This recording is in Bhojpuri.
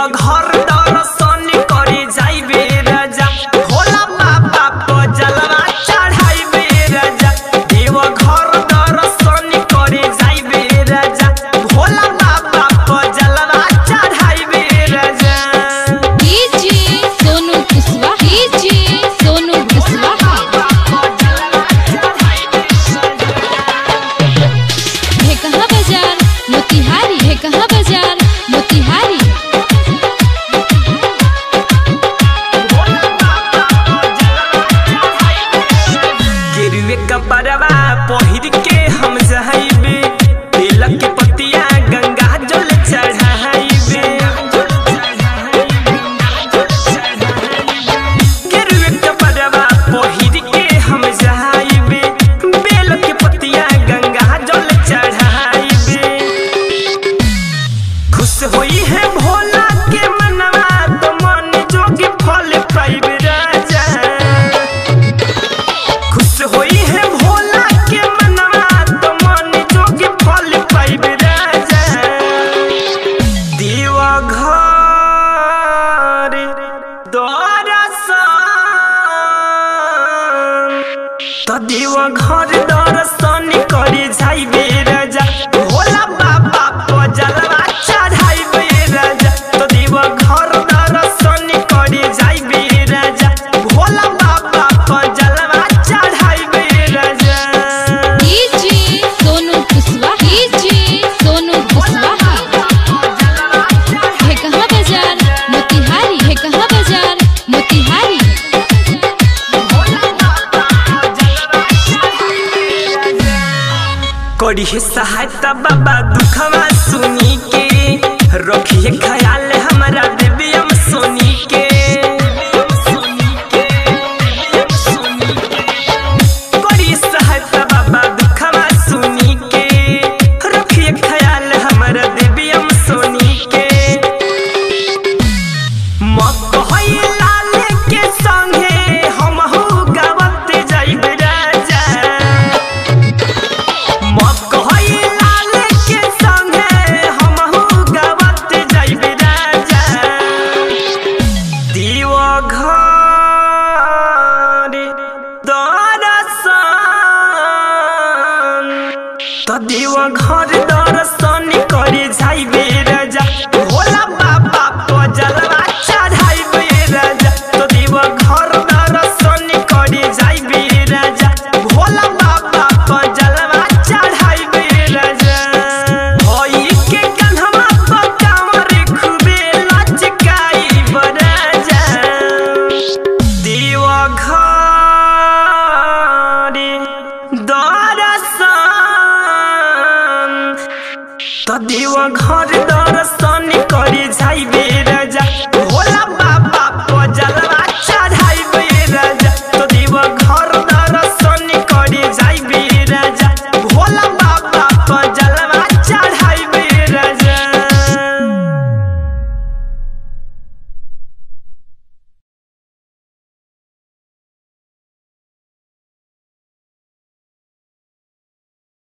घर दर्शन करे जाइबे राजा भोला बाबा को जलवा चढ़ाइबे राजा। देव घर दर्शन करे जाइबे राजा भोला बाबा को जलवा चढ़ाइबे राजा। DJ Sonu Kushwaha, DJ Sonu Kushwaha. है कहाँ बाजार मोतिहारी, है कहाँ बाजार मोतिहारी। गिरवे कपड़वा पहिर के हम जाइबे तिलक के पतिया गंगा जल चढ़ाइबे। गिरवे कपड़वा पहिर के हम जाइबे बेल के पतिया गंगा जल चढ़ाइबे। खुश होई है भोला के मनवा तो मन जोगी फल पाइबे राजा। खुश होई है भोला के मनवा तो मन जोगी फल पाइबे राजा। देव घर दर्शन तो देव घर दर्शन करे जाइबे राजा भोला बाबा को जलवा चढ़ाइबे राजा। तो देव घर दर्शन करे जाइबे राजा भोला बाबा को जलवा चढ़ाइबे राजा। DJ Sonu Kushwaha, DJ Sonu Kushwaha. है कहाँ बाजार मोतिहारी, है कहाँ बाजार मोतिहारी। करी है सहायता बाबा दुखवा सुनी के रखिए ख्याल हमारा दिव्यम सोनी के। करी सहायता बाबा दुखवा सुनी के रखिए ख्याल हमारा दिव्यम सोनी के। मकई लाल के संगे हमहू गावत जाइबे राजा। मकई लाल के संगे हमहू गावत जाइबे राजा। देव घर दर्शन तो देव घर दर्शन करे जाइबे राजा भोला बाबा को जलवा चढ़ाइबे राजा। तो देव घर दर्शन करे जाइबे राजा भोला बाबा को जलवा चढ़ाइबे राजा। होई के कन्हवा पर कांवर खूबे लचकाइब राजा। देव घर दर्शन तो देव घर दर्शन करे जाइबे राजा।